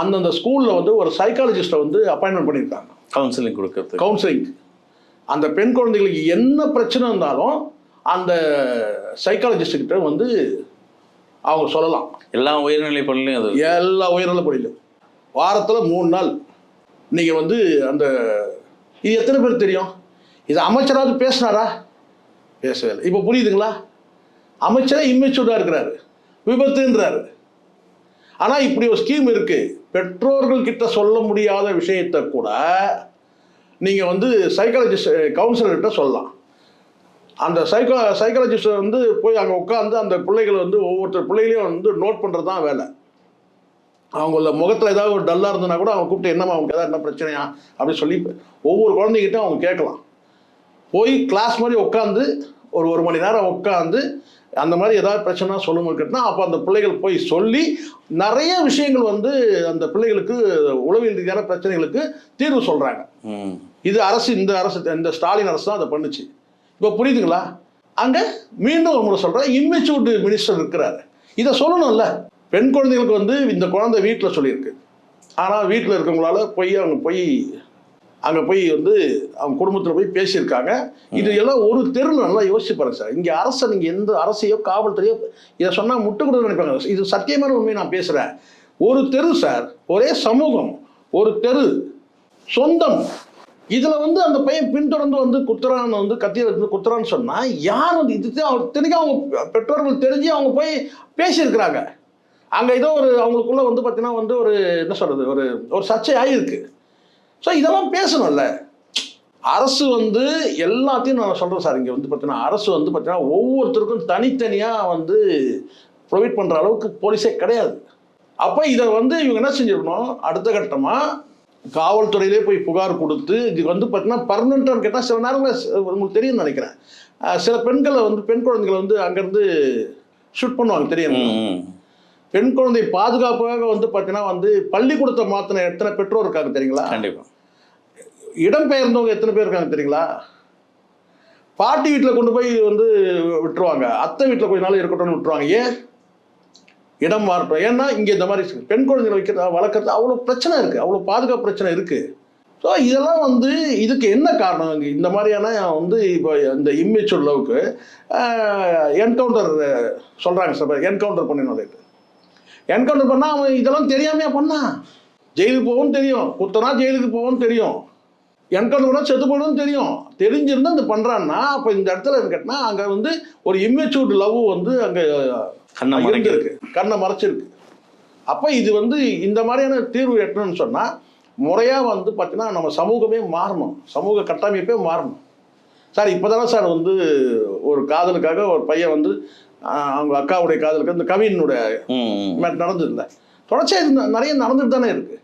அந்தந்த ஸ்கூலில் வந்து ஒரு சைக்காலஜிஸ்ட்டை வந்து அப்பாயின்மெண்ட் பண்ணியிருக்காங்க. கவுன்சிலிங். அந்த பெண் குழந்தைகளுக்கு என்ன பிரச்சனை இருந்தாலும் அந்த சைக்காலஜிஸ்ட்கிட்ட வந்து அவங்க சொல்லலாம். எல்லா உயர்நிலை பள்ளியிலும் வாரத்தில் 3 நாள் நீங்கள் வந்து அந்த இது எத்தனை பேர் தெரியும்? இது அமைச்சராவது பேசினாரா? பேசவே இல்லை. இப்போ புரியுதுங்களா? அமைச்சரே இம்மெச்சூர்டாக இருக்கிறாரு, விபத்துன்றாரு. ஆனால் இப்படி ஒரு ஸ்கீம் இருக்குது. பெற்றோர்கள் கிட்ட சொல்ல முடியாத விஷயத்தை கூட நீங்கள் வந்து சைக்காலஜிஸ்ட் கவுன்சிலர்கிட்ட சொல்லலாம். அந்த சைக்காலஜிஸ்ட் வந்து போய் அங்கே உட்காந்து அந்த பிள்ளைகளை வந்து ஒவ்வொருத்தர் பிள்ளைகளையும் வந்து நோட் பண்ணுறது தான் வேலை. அவங்கள முகத்தில் ஏதாவது ஒரு டல்லாக இருந்ததுன்னா கூட அவங்க கூப்பிட்டு என்னம்மா அவங்க ஏதாவது என்ன பிரச்சனையா அப்படின்னு சொல்லி ஒவ்வொரு குழந்தைகிட்ட அவங்க கேட்கலாம். போய் கிளாஸ் மாதிரி உட்காந்து ஒரு மணி நேரம் உட்காந்து அந்த மாதிரி ஏதாவது பிரச்சனை சொல்லணும் கேட்டால் அப்போ அந்த பிள்ளைகள் போய் சொல்லி நிறைய விஷயங்கள் வந்து அந்த பிள்ளைகளுக்கு உளவியல் ரீதியான பிரச்சனைகளுக்கு தீர்வு சொல்கிறாங்க. இது இந்த ஸ்டாலின் அரசு தான் அதை பண்ணுச்சு. இப்போ புரியுதுங்களா? அங்கே மீண்டும் ஒரு முறை சொல்கிறேன், இம்மெச்சூர்டு மினிஸ்டர் இருக்கிறாரு. இதை சொல்லணும்ல. பெண் குழந்தைகளுக்கு வந்து இந்த குழந்தை வீட்டில் சொல்லியிருக்கு. ஆனால் வீட்டில் இருக்கவங்களால அங்கே போய் வந்து அவங்க குடும்பத்தில் போய் பேசியிருக்காங்க. இது எல்லாம் ஒரு தெருவில் நல்லா யோசிச்சு பாருங்க சார். இங்கே அரசை நீங்கள் எந்த அரசையோ காவல்துறையோ இதை சொன்னால் முட்டு கூட நினைப்பாங்க. இது சத்தியமான உண்மையை நான் பேசுகிறேன். ஒரு தெரு சார், ஒரே சமூகம், ஒரு தெரு, சொந்தம். இதில் வந்து அந்த பையன் பின்தொடர்ந்து வந்து குத்துறான்னு வந்து கத்தியில் இருந்து குத்துறான்னு சொன்னால் யார் வந்து இது தினைக்கும் அவங்க பெற்றோர்கள் தெரிஞ்சு அவங்க போய் பேசியிருக்கிறாங்க. அங்கே ஏதோ அவங்களுக்குள்ள வந்து பார்த்தீங்கன்னா வந்து என்ன சொல்கிறது, ஒரு சர்ச்சை ஆகியிருக்கு. ஸோ இதெல்லாம் பேசணும்ல. அரசு வந்து எல்லாத்தையும் நான் சொல்கிறேன் சார். இங்கே வந்து பார்த்தீங்கன்னா அரசு வந்து பார்த்தீங்கன்னா ஒவ்வொருத்தருக்கும் தனித்தனியாக வந்து ப்ரொவைட் பண்ணுற அளவுக்கு போலீஸே கிடையாது. அப்போ இதை வந்து இவங்க என்ன செஞ்சிருக்கணும், அடுத்த கட்டமாக காவல்துறையிலே போய் புகார் கொடுத்து இது வந்து பார்த்தீங்கன்னா பர்மனெண்ட்டான்னு கேட்டால் சில நேரங்களில் உங்களுக்கு தெரியும்னு நினைக்கிறேன். சில பெண் குழந்தைகளை வந்து அங்கேருந்து ஷூட் பண்ணுவாங்க தெரியும். பெண் குழந்தை பாதுகாப்பாக வந்து பார்த்தீங்கன்னா வந்து பள்ளிக்கூடத்தை மாற்றின எத்தனை பெற்றோர் இருக்காங்க தெரியுங்களா? கண்டிப்பாக. இடம்பெயர்ந்தவங்க எத்தனை பேர் இருக்காங்க தெரியுங்களா? பாட்டி வீட்டில் கொண்டு போய் வந்து விட்டுருவாங்க, அத்தை வீட்டில் கொஞ்ச நாள் இருக்கட்டும்னு விட்டுருவாங்க. ஏன் இடம் மாறட்டும்? ஏன்னா இங்கே இந்த மாதிரி பெண் குழந்தைகளை வளர்க்குறது அவ்வளோ பிரச்சனை இருக்குது, அவ்வளோ பாதுகாப்பு பிரச்சனை இருக்குது. ஸோ இதெல்லாம் வந்து இதுக்கு என்ன காரணம்? இந்த மாதிரியான வந்து இப்போ இந்த இம்மெச்சூர் லவ்க்கு என்கவுண்டர் சொல்கிறாங்க சார். என்கவுண்டர் பண்ணிடணும். என்கவுண்டர் பண்ணால் அவன் இதெல்லாம் தெரியாமையா பண்ணான்? ஜெயிலுக்கு போகவும் தெரியும், குத்தனா ஜெயிலுக்கு போகவும் தெரியும், என்கவுண்டர் பண்ணால் செத்து போகணும்னு தெரியும். தெரிஞ்சிருந்து அந்த பண்ணுறான்னா அப்போ இந்த இடத்துல கேட்டினா அங்கே வந்து ஒரு இம்மெச்சூர்டு லவ் வந்து அங்கே கண்ணை மறைச்சிருக்கு. அப்போ இது வந்து இந்த மாதிரியான தீர்வு எட்டணும்னு சொன்னால் முறையாக வந்து பார்த்தீங்கன்னா நம்ம சமூகமே மாறணும், சமூக கட்டமைப்பே மாறணும் சார். இப்போ தானே சார் வந்து ஒரு காதலுக்காக ஒரு பையன் வந்து அவங்க அக்காவுடைய காதலுக்கு இந்த கவினுடைய நடந்தது இல்லை, தொடர்ச்சியாக நிறைய நடந்துட்டு தானே இருக்கு.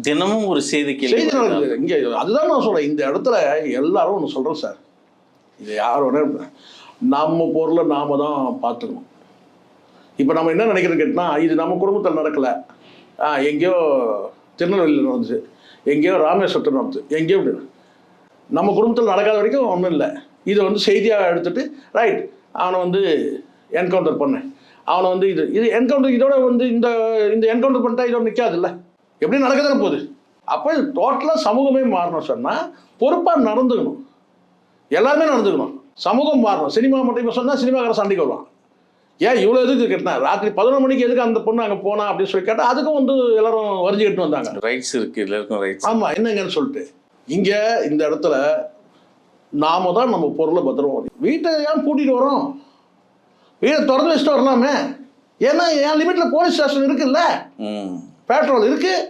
தினமும் ஒரு செய்தி நடக்குது இங்கே. அதுதான் நான் சொல்கிறேன். இந்த இடத்துல எல்லாரும் ஒன்று சொல்கிறேன் சார், இது யாரோட நம்ம பொருளை நாம தான் பார்த்துக்கணும். இப்போ நம்ம என்ன நினைக்கிறோன்னு கேட்டால் இது நம்ம குடும்பத்தில் நடக்கலை, எங்கேயோ திருநெல்வேலியில் நடந்துச்சு, எங்கேயோ ராமேஸ்வரத்தில் நடந்துச்சு, எங்கேயோ நம்ம குடும்பத்தில் நடக்காத வரைக்கும் ஒன்றும் இல்லை. இதை வந்து செய்தியாக எடுத்துகிட்டு ரைட் அவனை வந்து என்கவுண்டர் பண்ணேன், அவனை வந்து இது என்கவுண்டர் இதோட வந்து இந்த என்கவுண்டர் பண்ணிட்டா இதோட நிற்காது இல்லை, எப்படி நடக்குதுன்னு போகுது. அப்போ டோட்டலாக சமூகமே மாறணும் சொன்னால் பொறுப்பாக நடந்துக்கணும், எல்லாருமே நடந்துக்கணும், சமூகம் மாறணும். சினிமா மட்டும் இப்போ சொன்னால் சினிமாக்கார சண்டைக்கு வருவான். ஏன் இவ்வளோ எதுக்கு கேட்டால் ராத்திரி 11 மணிக்கு எதுக்கு அந்த பொண்ணு அங்கே போனா அப்படின்னு சொல்லி கேட்டால் அதுக்கும் வந்து எல்லாரும் வரிஞ்சுக்கிட்டு வந்தாங்க. ரைட்ஸ் இருக்குது, எல்லாருக்கும் ரைட்ஸ். ஆமாம், என்னங்கன்னு சொல்லிட்டு இங்கே இந்த இடத்துல நாம தான் நம்ம பொருளை பத்திரம். வீட்டை ஏன் பூட்டிட்டு வரோம்? வீடை திறந்து வச்சுட்டு வரலாமே. ஏன்னா என் லிமிட்டில் போலீஸ் ஸ்டேஷன் இருக்குல்ல, பேட்ரோல் இருக்குது,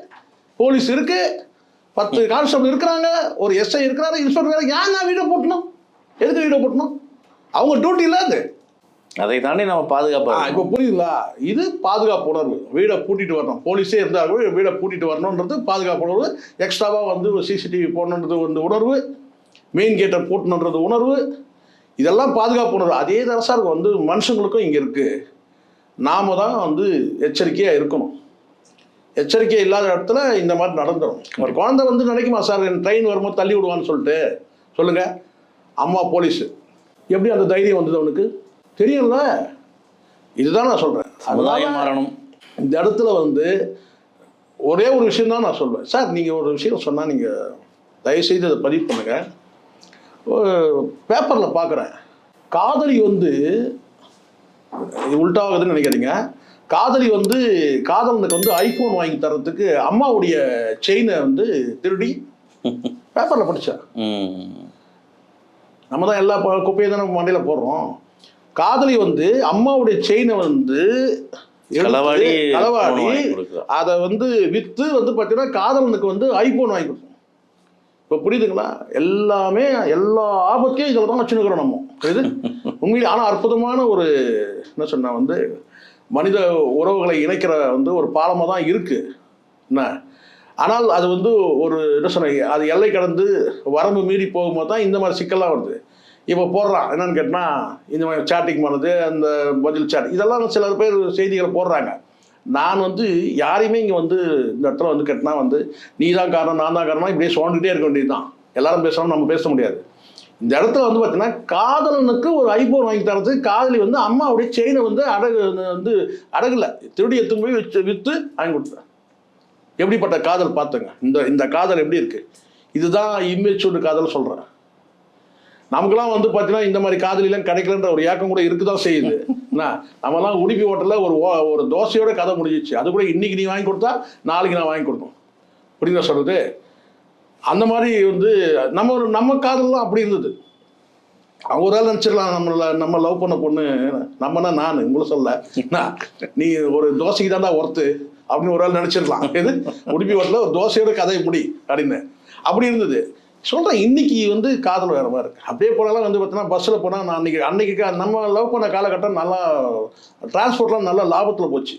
போலீஸ் இருக்குது, 10 கான்ஸ்டபிள் இருக்கிறாங்க, ஒரு எஸ்ஐ இருக்கிறாரு, இன்ஸ்பெக்டர். ஏன் நான் வீடை போட்டணும்? எதுக்கு வீடை போட்டணும்? அவங்க டியூட்டி இல்லை அது. அதை தாண்டி நம்ம பாதுகாப்பு. இப்போ புரியுதுங்களா? இது பாதுகாப்பு உணர்வு. வீடை பூட்டிட்டு வரணும், போலீஸே இருந்தாலும் வீடை பூட்டிட்டு வரணுன்றது பாதுகாப்பு உணர்வு. எக்ஸ்ட்ராவாக வந்து சிசிடிவி போடணுன்றது வந்து உணர்வு, மெயின் கேட்டை பூட்டணுன்றது உணர்வு. இதெல்லாம் பாதுகாப்பு உணர்வு. அதே தான் சார் வந்து மனுஷங்களுக்கும் இங்கே இருக்குது. நாம தான் வந்து எச்சரிக்கையாக இருக்கணும். எச்சரிக்கை இல்லாத இடத்துல இந்த மாதிரி நடந்துடும். ஒரு குழந்தை வந்து நினைக்குமா சார் என் ட்ரெயின் வரும்போது தள்ளி விடுவான்னு சொல்லிட்டு? சொல்லுங்கள். அம்மா போலீஸு, எப்படி அந்த தைரியம் வந்தது அவனுக்கு? தெரியும்ல. இதுதான் நான் சொல்கிறேன். சமுதாயம் மாறணும். இந்த இடத்துல வந்து ஒரே ஒரு விஷயம் தான் நான் சொல்வேன் சார். நீங்கள் ஒரு விஷயம் சொன்னால் நீங்கள் தயவுசெய்து அதை பதிவு பண்ணுங்கள். பேப்பரில் பார்க்குறேன், காதலி வந்து உள்டாகுதுன்னு நினைக்காதீங்க. காதலி வந்து காதலனுக்கு வந்து ஐஃபோன் வாங்கி தரத்துக்கு அம்மாவுடைய செயினை வந்து திருடி பேப்பரில் படித்தேன். நம்ம தான் எல்லா குப்பையை தானே மண்டையில் போடுறோம். காதலி வந்து அம்மாவுடைய செயினை வந்து களவாடி அதை வந்து விற்று வந்து பார்த்தீங்கன்னா காதலனுக்கு வந்து ஐஃபோன் வாங்கி கொடுத்தோம். இப்போ புரியுதுங்களா? எல்லாமே எல்லா ஆபத்தையும் இதில் தான் வச்சுருக்கிறோம் நம்ம. இது உண்மையிலே ஆனால் அற்புதமான ஒரு என்ன சொன்னால் வந்து மனித உறவுகளை இணைக்கிற வந்து ஒரு பாலமாக தான் இருக்குது என்ன. ஆனால் அது வந்து ஒரு என்ன சொன்ன அது எல்லை கடந்து வரம்பு மீறி போகும்போது தான் இந்த மாதிரி சிக்கல்லாம் வருது. இப்போ போடுறான் என்னன்னு கேட்டால் இந்த மாதிரி சேட்டிங் பண்ணுறது, அந்த பதில் சேட் இதெல்லாம் சில பேர் செய்திகளை போடுறாங்க. நான் வந்து யாரையுமே இங்கே வந்து இந்த இடத்துல வந்து கேட்டால் வந்து நீ தான் காரணம் நான் தான் காரணம் இப்படியே சோண்டுகிட்டே இருக்க வேண்டியது தான். எல்லாரும் பேசணும், நம்ம பேச முடியாது. இந்த இடத்துல வந்து பார்த்தீங்கன்னா காதலனுக்கு ஒரு ஐபோன் வாங்கி தரதுக்கு காதலி வந்து அம்மாவுடைய செயினை வந்து அடகுல திருடி எடுத்து போய் விற்று வாங்கி கொடுத்தேன். எப்படிப்பட்ட காதல் பார்த்துங்க. இந்த காதல் எப்படி இருக்கு? இதுதான் இம்மெச்சூர்டு காதல் சொல்கிறேன். நமக்குலாம் வந்து பார்த்தீங்கன்னா இந்த மாதிரி காதலிலாம் கிடைக்கலன்ற ஒரு ஏக்கம் கூட இருக்குதான் செய்யுது. நம்மலாம் உடுப்பி ஹோட்டலில் ஒரு தோசையோட கதை முடிஞ்சிச்சு. அது கூட இன்னைக்கு நீ வாங்கி கொடுத்தா நாளைக்கு நான் வாங்கி கொடுக்கணும். புரியுதா சொல்றது? அந்த மாதிரி வந்து நம்ம காதல்லாம் அப்படி இருந்தது. அவங்க ஒரு ஆள் நினச்சிடலாம் நம்ம லவ் பண்ண பொண்ணு நம்மனா நான் உங்களை சொல்ல நீ ஒரு தோசைக்கு தாண்டா ஒர்த்து அப்படின்னு ஒரு ஆள் நினச்சிடலாம். எது உடுப்பி ஹோட்டலில் ஒரு தோசையோட கதை முடி அப்படின்னு அப்படி இருந்தது. சொல்கிறேன் இன்னைக்கு வந்து காதல் வேறு மாதிரி இருக்குது. அப்படியே போனாலும் வந்து பார்த்தீங்கன்னா பஸ்ஸில் போனால் நான் அன்னைக்கு நம்ம லவ் பண்ண காலகட்டம் நல்லா டிரான்ஸ்போர்ட்லாம் நல்லா லாபத்தில் போச்சு.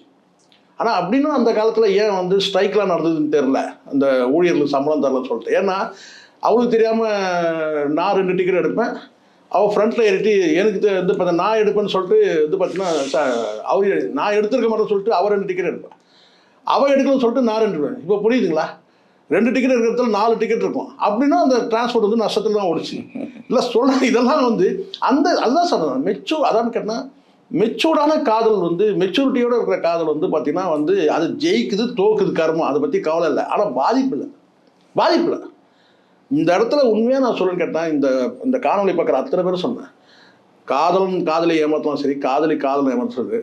ஆனால் அப்படின்னும் அந்த காலத்தில் ஏன் வந்து ஸ்ட்ரைக்லாம் நடந்ததுன்னு தெரில, அந்த ஊழியர்களுக்கு சம்பளம் தரலன்னு சொல்லிட்டு. ஏன்னா அவளுக்கு தெரியாமல் நான் 2 டிக்கெட் எடுப்பேன், அவள் ஃப்ரண்ட்டில் ஏறிட்டு எனக்கு வந்து பார்த்தா நான் எடுப்பேன்னு சொல்லிட்டு வந்து பார்த்தீங்கன்னா அவர் நான் எடுத்துருக்க மாட்டேன்னு சொல்லிட்டு அவள் 2 டிக்கெட் எடுப்பேன், அவள் எடுக்கணும்னு சொல்லிட்டு நான் 2 எடுப்பேன். இப்போ புரியுதுங்களா? 2 டிக்கெட் இருக்கிறதுல 4 டிக்கெட் இருக்கும். அப்படின்னா அந்த டிரான்ஸ்போர்ட் வந்து நஷ்டத்தில் தான் ஓடிச்சு. இல்லை சொல்கிறேன் இதெல்லாம் வந்து அதுதான் சொல்கிறேன் அதான்னு கேட்டால் மெச்சூர்டான காதல் வந்து மெச்சூரிட்டியோடு இருக்கிற காதல் வந்து பார்த்திங்கன்னா வந்து அது ஜெயிக்குது தோக்குது கர்மம், அதை பற்றி கவலை இல்லை. ஆனால் பாதிப்பு இல்லை. இந்த இடத்துல உண்மையாக நான் சொல்லுன்னு கேட்டேன். இந்த காணொலி பார்க்குற அத்தனை பேரும் சொன்னேன், காதலை ஏமாற்றலாம் சரி, காதலை ஏமாற்றுறது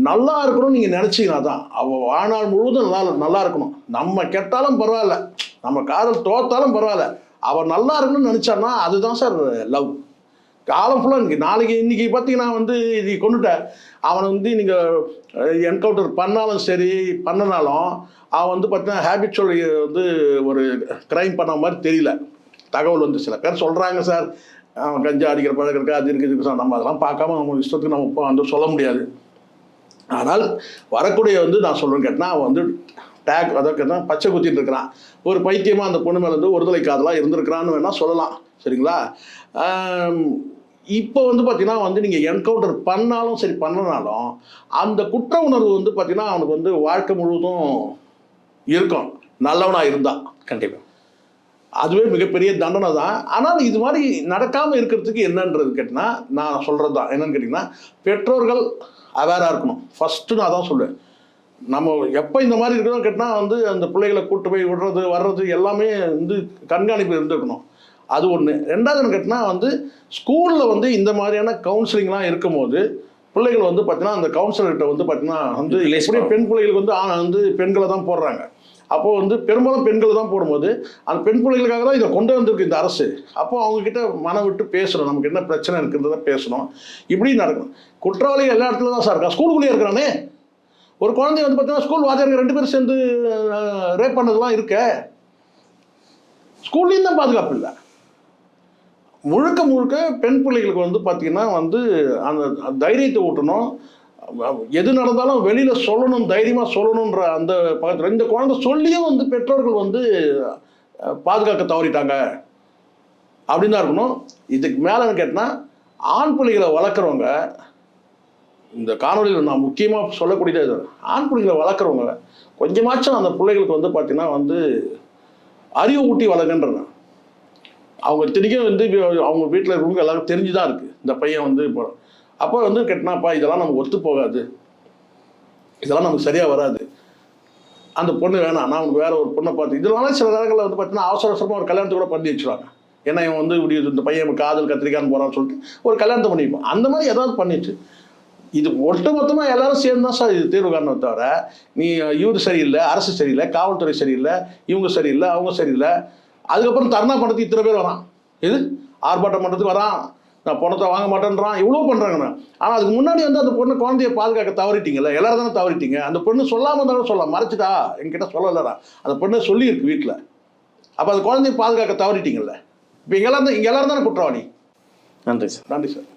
நல்லா இருக்கணும்னு நீங்கள் நினச்சிங்கன்னா தான் அவள் வாழ்நாள் முழுவதும் நல்லா இருக்கணும். நம்ம கெட்டாலும் பரவாயில்ல, நம்ம காதல் தோத்தாலும் பரவாயில்ல, அவள் நல்லா இருக்கணும்னு நினச்சான்னா அதுதான் சார் லவ். காலம் ஃபுல்லாக இன்னைக்கு பார்த்தீங்கன்னா வந்து இது கொண்டுட்ட அவனை வந்து நீங்கள் என்கவுண்டர் பண்ணாலும் சரி பண்ணனாலும் அவன் வந்து பார்த்தீங்கன்னா ஹேபிச்சுவல் வந்து ஒரு க்ரைம் பண்ண மாதிரி தெரியல. தகவல் வந்து சில பேர் சொல்கிறாங்க சார் அவன் கஞ்சா அடிக்கிற பழக்கம் இருக்குது அது இருக்குது சார். நம்ம அதெல்லாம் பார்க்காம நம்ம இஷ்டத்துக்கு நம்ம இப்போ வந்து சொல்ல முடியாது. ஆனால் வரக்கூடிய வந்து நான் சொல்லுவேன்னு கேட்டால் அவன் வந்து டேக் அதாவது பச்சை குத்திட்டு இருக்கிறான், ஒரு பைத்தியமாக அந்த பொண்ணு மேலே வந்து ஒருதலை காதலாக இருந்திருக்கிறான்னு வேணால் சொல்லலாம். சரிங்களா? இப்போ வந்து பார்த்தீங்கன்னா வந்து நீங்கள் என்கவுண்டர் பண்ணாலும் சரி பண்ணனாலும் அந்த குற்ற உணர்வு வந்து பார்த்தீங்கன்னா அவனுக்கு வந்து வாழ்க்கை முழுவதும் இருக்கும், நல்லவனாக இருந்தான். கண்டிப்பாக அதுவே மிகப்பெரிய தண்டனை தான். ஆனால் இது மாதிரி நடக்காமல் இருக்கிறதுக்கு என்னன்றது கேட்டிங்கன்னா நான் சொல்கிறது தான் என்னன்னு கேட்டிங்கன்னா பெற்றோர்கள் அவேராக இருக்கணும். ஃபஸ்ட்டு நான் தான் சொல்லுவேன். நம்ம எப்போ இந்த மாதிரி இருக்கணும் கேட்டால் வந்து அந்த பிள்ளைகளை கூட்டு போய் விடுறது வர்றது எல்லாமே வந்து கண்காணிப்பு இருந்துக்கணும். அது ஒன்று. ரெண்டாவதுன்னு கேட்டால் வந்து ஸ்கூலில் வந்து இந்த மாதிரியான கவுன்சிலிங்லாம் இருக்கும்போது பிள்ளைகள் வந்து பார்த்தீங்கன்னா அந்த கவுன்சிலர்கிட்ட வந்து பார்த்தீங்கன்னா வந்து எப்படியும் பெண் பிள்ளைகளுக்கு வந்து பெண்களை தான் போடுறாங்க. அப்போது வந்து பெரும்பாலும் பெண்களை தான் போடும்போது அந்த பெண் பிள்ளைகளுக்காக தான் இதை கொண்டு வந்திருக்கு இந்த அரசு. அப்போது அவங்கக்கிட்ட மனம் விட்டு பேசணும், நமக்கு என்ன பிரச்சனை இருக்குன்றதை பேசணும். இப்படி நடக்கணும். குற்றவாளி எல்லா இடத்துல தான் சார் இருக்கா, ஸ்கூலுக்குள்ளேயே இருக்கிறானே. ஒரு குழந்தை வந்து பார்த்தீங்கன்னா ஸ்கூல் வாத்தியாருங்க 2 பேரும் சேர்ந்து ரேப் பண்ணதெல்லாம் இருக்க, ஸ்கூல்லேயும் தான் பாதுகாப்பு இல்லை. முழுக்க பெண் பிள்ளைகளுக்கு வந்து பார்த்திங்கன்னா வந்து அந்த தைரியத்தை ஊட்டணும். எது நடந்தாலும் வெளியில் சொல்லணும், தைரியமாக சொல்லணுன்ற அந்த பக்கத்தில் இந்த குழந்தை சொல்லியும் வந்து பெற்றோர்கள் வந்து பாதுகாக்க தவறிட்டாங்க அப்படின்னு தான் இருக்கணும். இதுக்கு மேலே கேட்டால் ஆண் பிள்ளைகளை வளர்க்குறவங்க, இந்த காணொலியில் நான் முக்கியமாக சொல்லக்கூடியது ஆண் பிள்ளைகளை வளர்க்குறவங்க கொஞ்சமாச்சும் அந்த பிள்ளைகளுக்கு வந்து பார்த்திங்கன்னா வந்து அறிவு ஊட்டி வளர்க்குன்றேன். அவங்க திணிக்கும் வந்து அவங்க வீட்டில் இருக்கிறவங்க எல்லாரும் தெரிஞ்சு தான் இருக்குது இந்த பையன் வந்து இப்போ அப்போ வந்து கேட்டினாப்பா இதெல்லாம் நமக்கு ஒத்து போகாது, இதெல்லாம் நமக்கு சரியாக வராது, அந்த பொண்ணு வேணாம், நான் உனக்கு வேற ஒரு பொண்ணை பார்த்து இதனால சில நேரங்களில் வந்து பார்த்தீங்கன்னா அவசரமாக ஒரு கல்யாணத்தை கூட பண்ணி வச்சுருவாங்க. ஏன்னா இவன் வந்து இப்படி இந்த பையன் காதல் கத்திரிக்கான்னு போகிறான்னு சொல்லிட்டு ஒரு கல்யாணத்தை பண்ணிப்போம். அந்த மாதிரி ஏதாவது பண்ணிச்சு இது ஒட்டு மொத்தமாக எல்லாரும் சேர்ந்து தான் சார் இது தீர்வு காரணம் தவிர நீ இவர் சரியில்லை, அரசு சரியில்லை, காவல்துறை சரியில்லை, இவங்க சரியில்லை, அவங்க சரியில்லை, அதுக்கப்புறம் தர்ணா பண்ணுறதுக்கு இத்தனை பேர் வரான், இது ஆர்ப்பாட்டம் பண்ணுறதுக்கு வரான், நான் பணத்தை வாங்க மாட்டேன்றான், இவ்வளோ பண்ணுறாங்கண்ணா. ஆனால் அதுக்கு முன்னாடி வந்து அந்த பொண்ணு குழந்தைய பாதுகாக்க தவறிட்டீங்கல்ல, எல்லாரும் தானே தவறிட்டீங்க. அந்த பொண்ணு சொல்லாமல் இருந்தாலும் சொல்லலாம், மறைச்சிட்டா என்கிட்ட சொல்லலைடா, அந்த பொண்ணு சொல்லியிருக்கு வீட்டில். அப்போ அந்த குழந்தைய பாதுகாக்க தவறிட்டீங்கல்ல, இப்போ இங்கே எல்லாரும் தானே குற்றவாளி. நன்றி சார். நன்றி சார்.